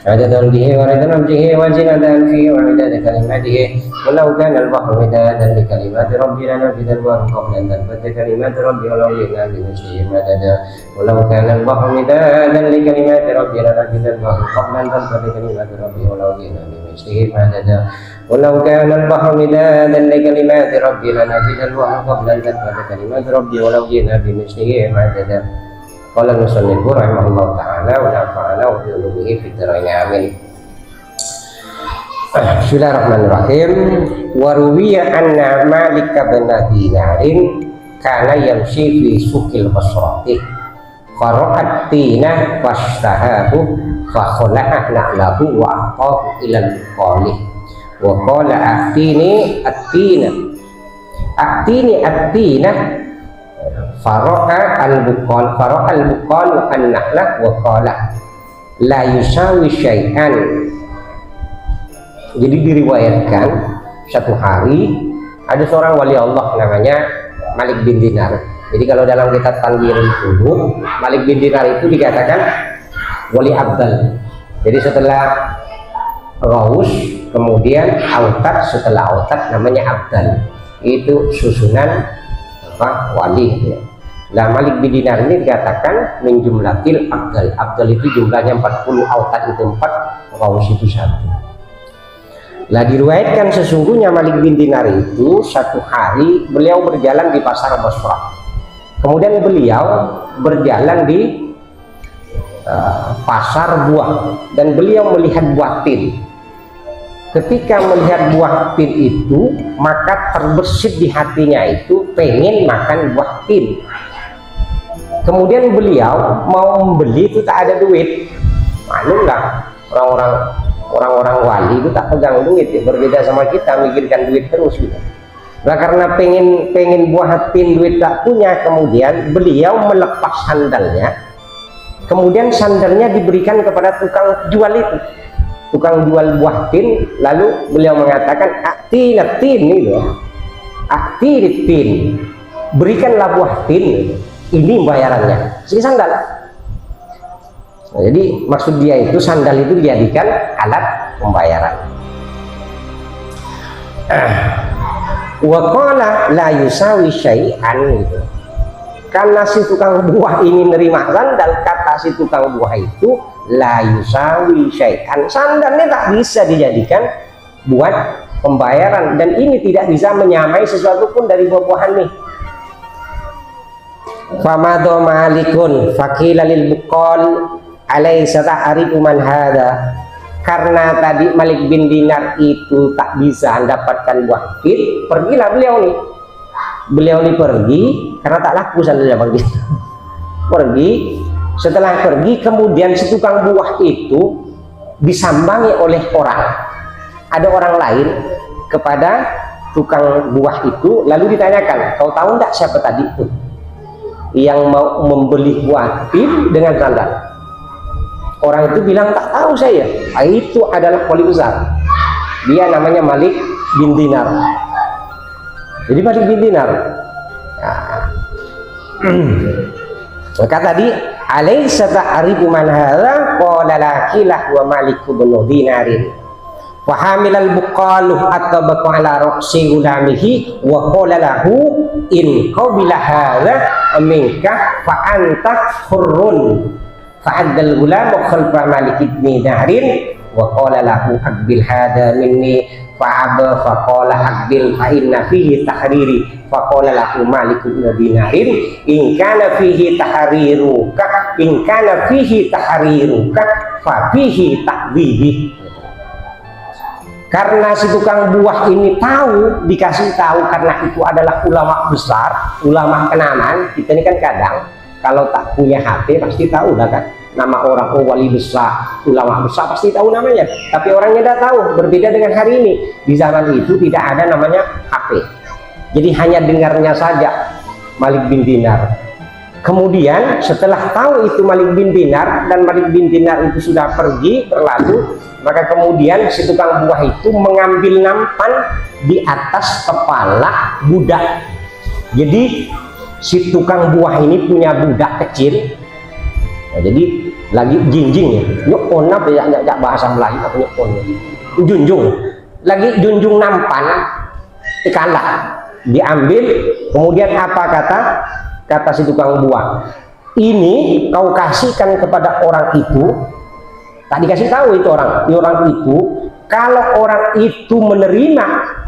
عدد به ورد نبجه وزنة فيه وعدد كلماته ولو كان البحر مدادا لكلمات ربي لنفد البحر قبل أن تنفد كلمات ربي ولو جئنا بمثله مددا ولو كان البحر مدادا لكلمات ربي لنفد البحر قبل أن تنفد كلمات ربي ولو جئنا بمثله مددا ولو كان البحر مدادا لكلمات ربي لنفد البحر قبل أن تنفد كلمات ربي ولو جئنا بمثله مددا. Qala al-musannifu rahimahullahu ta'ala wa nafa'ana wa bi'ulumihi fid dharain amin. Bismillahirrahmanirrahim. Wa ruwiya anna Malik bin Dinarin kana yamshi fi suqil Basrati fara'at tina fastahahu fa khala'a na'lahu wa aqahu ila al-qali wa qala atini at-tina Faro'a al-buqal an-nahlah wa qala la yusawi syai'an. Jadi diriwayatkan satu hari ada seorang wali Allah namanya Malik bin Dinar. Jadi kalau dalam kitab Tanwir itu Malik bin Dinar itu dikatakan wali abdal. Jadi setelah Ghaus kemudian Autad, setelah Autad namanya abdal. Itu susunan wali ya. Nah, Malik bin Dinar ini dikatakan min jumlatil abdal. Abdal itu jumlahnya 40, autad itu 4, Ghaus itu 1. Nah, diriwayatkan sesungguhnya Malik bin Dinar itu satu hari beliau berjalan di pasar Basrah. Kemudian beliau berjalan di pasar buah dan beliau melihat buah tin. Ketika melihat buah tin itu, maka terbersit di hatinya itu pengen makan buah tin. Kemudian beliau mau membeli itu tak ada duit. Maklumlah orang-orang wali itu tak pegang duit ya. Berbeda sama kita mikirkan duit terus gitu. Nah, karena pengen buah tin duit tak punya, kemudian beliau melepas sandalnya. Kemudian sandalnya diberikan kepada tukang jual itu. Tukang jual buah tin, lalu beliau mengatakan aktina tin itu, aktina tin, berikanlah buah tin, ini bayarannya, si sandal. Nah, jadi maksud dia itu sandal itu dijadikan alat pembayaran. Wa qala la yusawi syai'an gitu. Karena si tukang buah ini nerima sandal, kata si tukang buah itu la yusawi syai'an, sandalnya tak bisa dijadikan buat pembayaran dan ini tidak bisa menyamai sesuatu pun dari buah-buahan nih. Famado malikun faqila lil buqal alaysa ta'rifu man hada. Karena tadi Malik bin Dinar itu tak bisa mendapatkan buah tin, pergilah beliau ini pergi karena tak laku sandalnya bagi pergi. Setelah pergi kemudian si tukang buah itu disambangi oleh orang, ada orang lain kepada tukang buah itu, lalu ditanyakan, kau tahu tidak siapa tadi itu yang mau membeli buah tin dengan sandal? Orang itu bilang tak tahu saya. Itu adalah wali besar, dia namanya Malik bin Dinar. Jadi Malik bin Dinar maka tadi alaysa ta'rifu man hadza qala lakilah wa Malik bin Dinarin wa hamilal buqalu atabaqa ala ra'si gulamihi wa qala lahu in qabila hadza minka fa anta hurrun fa'addal gulamu khalfa Malik bin Dinarin wa qala lahu aqbil hadza minni fa'aba faqala aqbil fa inna fihi tahriri faqala lahu Malik bin Dinarin in kana fihi tahriruka fa fihi ta'dhibi. Karena si tukang buah ini tahu, dikasih tahu karena itu adalah ulama besar, ulama kenamaan. Kita ini kan kadang kalau tak punya HP pasti tahu lah kan nama orang, oh wali besar, ulama besar pasti tahu namanya, tapi orangnya tidak tahu. Berbeda dengan hari ini, di zaman itu tidak ada namanya HP, jadi hanya dengarnya saja Malik bin Dinar. Kemudian setelah tahu itu Malik bin Dinar dan Malik bin Dinar itu sudah pergi berlalu, maka kemudian si tukang buah itu mengambil nampan di atas kepala budak. Jadi si tukang buah ini punya budak kecil. Nah, jadi lagi jinjing ya, nyukon apa ya bahasa Melayu apa nyukon, junjung, lagi junjung nampan, ikanlah diambil, kemudian apa kata si tukang buah, ini kau kasihkan kepada orang itu, tak dikasih tahu itu orang itu, kalau orang itu menerima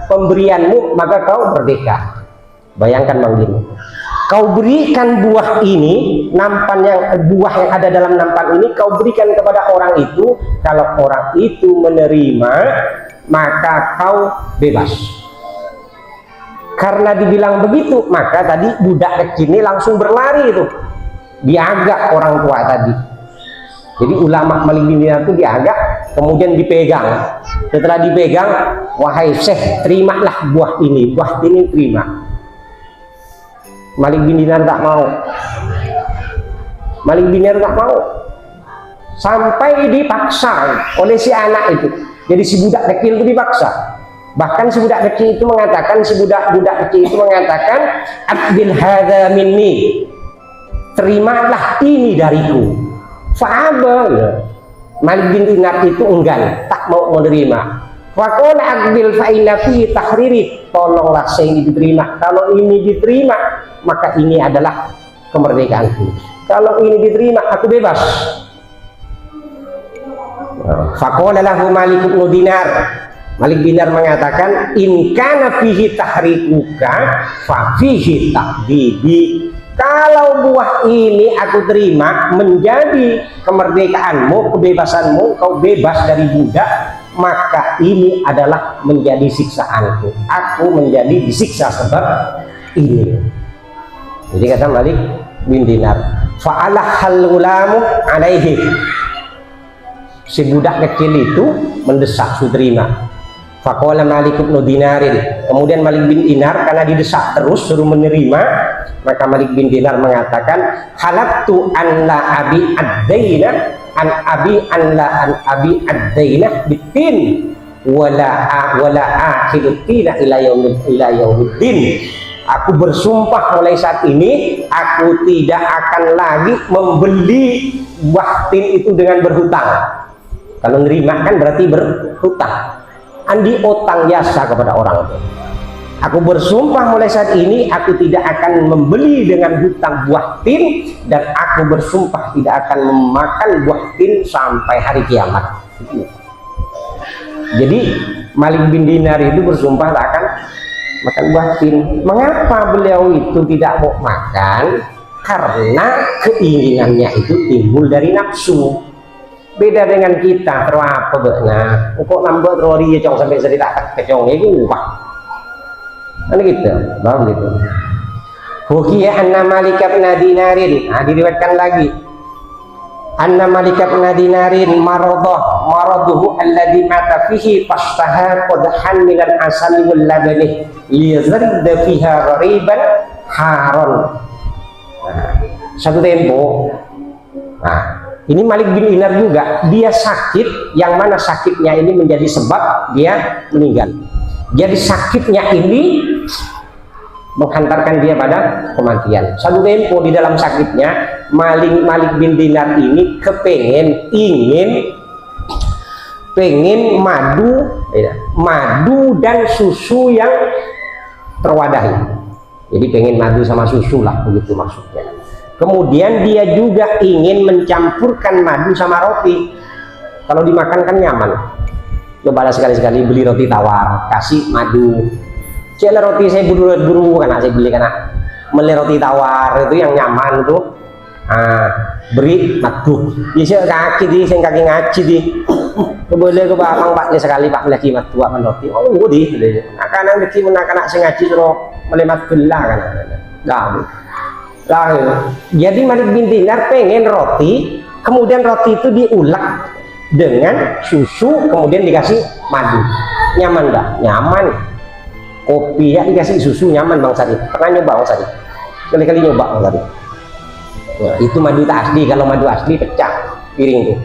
pemberianmu maka kau merdeka. Bayangkan Bang Gini, kau berikan buah ini, buah yang ada dalam nampan ini kau berikan kepada orang itu, kalau orang itu menerima maka kau bebas. Karena dibilang begitu, maka tadi budak kecil ini langsung berlari itu, diagak orang tua tadi. Jadi ulama Malik bin Dinar itu diagak, kemudian dipegang. Setelah dipegang, wahai Syekh, terimalah buah ini terima. Malik bin Dinar tak mau. Malik bin Dinar tak mau. Sampai dipaksa oleh si anak itu. Jadi si budak kecil itu dipaksa. Bahkan si budak kecil itu mengatakan, Abdil hadza minni, terimalah ini dariku. Fa'aba, Malik bin Dinar itu enggan, tak mau menerima. Faqala Abdil fa'ina fi tahriri, tolonglah saya ini diterima. Kalau ini diterima, maka ini adalah kemerdekaanku. Kalau ini diterima, aku bebas. Faqala lahu Malik bin Dinar, Malik bin Dinar mengatakan, in kana fihi tahrikuka fa fihi takdibi. Kalau buah ini aku terima menjadi kemerdekaanmu, kebebasanmu, kau bebas dari budak, maka ini adalah menjadi siksaanku. Aku menjadi disiksa sebab ini. Jadi kata Malik bin Dinar, fa'alah hal-ulamu alaihi. Si budak kecil itu mendesak suterima. Faqala Malik bin Dinarin, kemudian Malik bin Dinar karena didesak terus suruh menerima, maka Malik bin Dinar mengatakan, halaktu an la abi ad-daina an abi ad-daina bitin wala akhirutina ila yaumiddin. Aku bersumpah mulai saat ini aku tidak akan lagi membeli buah tin itu dengan berhutang. Kalau nerima kan berarti berhutang. Andi otang jasa kepada orang itu. Aku bersumpah mulai saat ini aku tidak akan membeli dengan hutang buah tin, dan aku bersumpah tidak akan memakan buah tin sampai hari kiamat. Jadi Malik bin Dinar itu bersumpah tak akan makan buah tin. Mengapa beliau itu tidak mau makan? Karena keinginannya itu timbul dari nafsu. Beda dengan kita, terus apa benar? Kok nambah rori ya cong sampai cerita kecong itu apa? Kan gitu, bang gitu. Hukiya anna Malik bin Dinarin, diriwayatkan lagi. Anna Malik bin Dinarin maraduhu alladhi mata fihi fastaha qadhan min al-asali wal labani liyazridda fiha ghariban haron. Satu tempo. Ini Malik bin Dinar juga, dia sakit, yang mana sakitnya ini menjadi sebab dia meninggal. Jadi sakitnya ini menghantarkan dia pada kematian. Satu tempo di dalam sakitnya, Malik bin Dinar ini pengen madu dan susu yang terwadahi. Jadi pengen madu sama susu lah, begitu maksudnya. Kemudian dia juga ingin mencampurkan madu sama roti. Kalau dimakan kan nyaman. Cobalah sekali-sekali beli roti tawar, kasih madu. Cila roti saya buru-buru karena saya beli karena beli roti tawar itu yang nyaman tuh. Beri madu. Biasa kaki di, saya kaki ngaji di. Keboleh ke bapang pak sekali pak lagi madu akan roti. Oh di. Akan lagi menakan saya ngaji terus melemat belah kan. Jadi Malik bin Dinar pengen roti, kemudian roti itu diulek dengan susu, kemudian dikasih madu. Nyaman nggak? Nyaman. Kopi ya dikasih susu nyaman Bang Sari. Pernah nyoba Bang Sari? Kali-kali nyoba Bang Sari. Nah, itu madu tak asli. Kalau madu asli pecah piring tuh.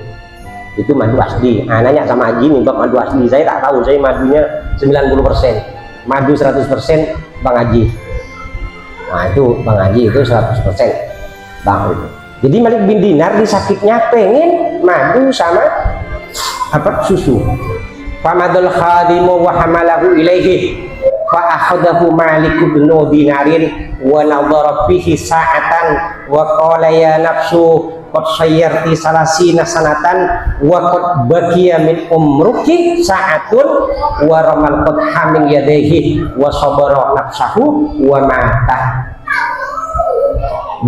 Itu madu asli. Nanya sama Haji nih Bang, madu asli. Saya tak tahu, saya madunya 90%. Madu 100% Bang Haji. Nah itu Bang Haji itu 100% Bang itu. Jadi Malik bin Dinar di sakitnya pengen madu sama apa susu. Famadul khadimu wa hamalahu ilaihi fa akhadahu Malik bin Dinarin wa nadhara fihi sa'atan wa qala ya nafsu qad sayyarti salasina sanatan wa qad baqiya min umruki sa'atun wa ramal qadha min yadayhi wa sabara nafsahu wa mata.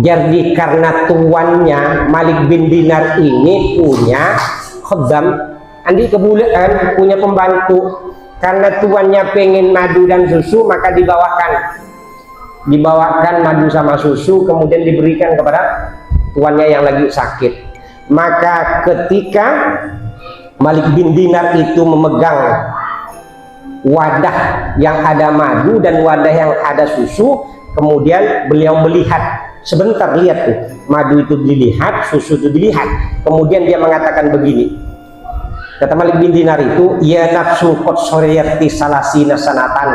Jadi karena tuannya Malik bin Dinar ini punya khodam, andi kebulaan, punya pembantu. Karena tuannya pengen madu dan susu, maka dibawakan madu sama susu, kemudian diberikan kepada tuannya yang lagi sakit. Maka ketika Malik bin Dinar itu memegang wadah yang ada madu dan wadah yang ada susu, kemudian beliau melihat, sebentar lihat tuh, madu itu dilihat, susu itu dilihat, kemudian dia mengatakan begini, kata Malik bin Dinar itu, ya nafsu qad sayyarti salasina sanatan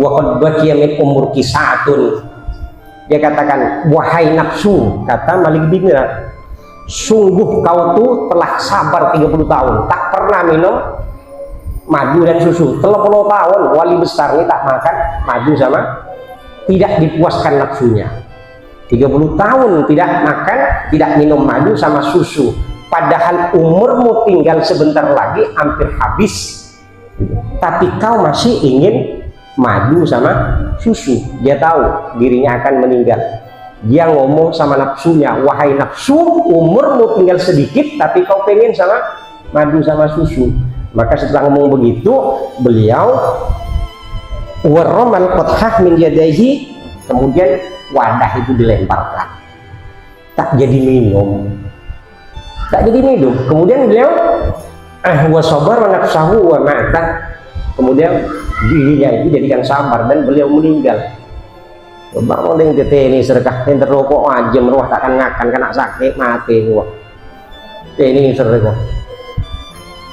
wa qad baqiya min umurki sa'atun. Dia katakan, wahai nafsu, kata Malik bin Dinar, sungguh kau tuh telah sabar 30 tahun tak pernah minum madu dan susu. 30 tahun wali besar ini tak makan madu sama, tidak dipuaskan nafsunya. 30 tahun tidak makan, tidak minum madu sama susu, padahal umurmu tinggal sebentar lagi hampir habis, tapi kau masih ingin madu sama susu. Dia tahu dirinya akan meninggal. Dia ngomong sama nafsunya, wahai nafsu, umurmu tinggal sedikit tapi kau pengen sama madu sama susu. Maka setelah ngomong begitu, beliau warramal qadhah min yadayhi, kemudian wadah itu dilemparkan, tak jadi minum, kemudian beliau wa sabara nafsahu wa mata, kemudian dirinya itu jadikan sabar dan beliau meninggal. Bang yang ini serkah yang terrokok aja meruah takkan ngakan kena sakit mati gua ini serkah.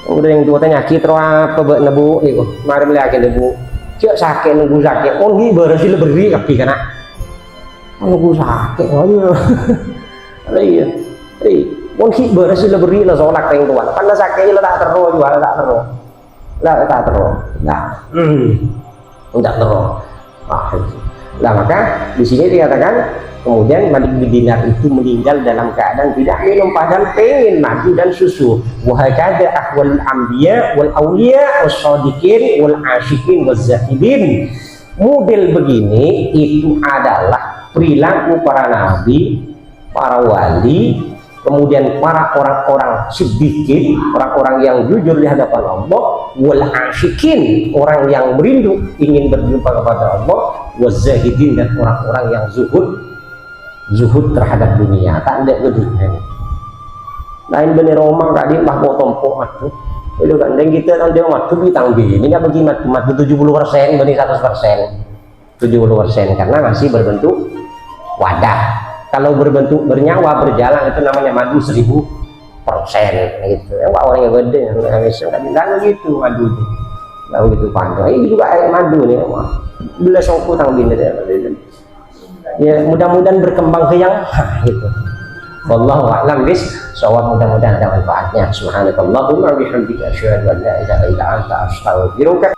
Kemudian yang tua tanya kita apa buat nebu itu mari melihat nebu cek sakit nunggu sakit on ini berhasil beri kaki kena nunggu sakit aja. Iya on ini berhasil beri lah soalnya yang tua karena sakitnya lah tak terus juga tak terus tidak terus. Nah maka di sini dikatakan kemudian Malik bin Dinar itu meninggal dalam keadaan tidak minum padahal pengen madu dan susu. Wahakada ahwal anbiya wal awliya was shadiqin wal asyikin waz zahidin. Model begini itu adalah perilaku para nabi, para wali, kemudian para orang-orang siddiqin, orang-orang yang jujur di hadapan Allah, wal asyikin, orang yang merindu ingin berjumpa kepada Allah, waz zahidin, dan orang-orang yang zuhud terhadap dunia, tak ada ke dunia. Lain bener romang tadi mbah potompok matu itu kan, dan kita kan dia matu ditang ini nggak bagi matu 70% bani 100%, 70% karena masih berbentuk wadah. Kalau berbentuk bernyawa berjalan itu namanya madu 1000% gitu. Wah orang yang gede nggak bilang gitu madu itu, nggak begitu panjang. Ini juga air madu nih, belas songku tang bini ya, mudah-mudahan berkembang ke yang itu. Wallahu a'lam bissawab, mudah-mudahan ada manfaatnya. Subhanakallahumma wa bihamdika asyhadu an la ilaha illa anta astaghfiruka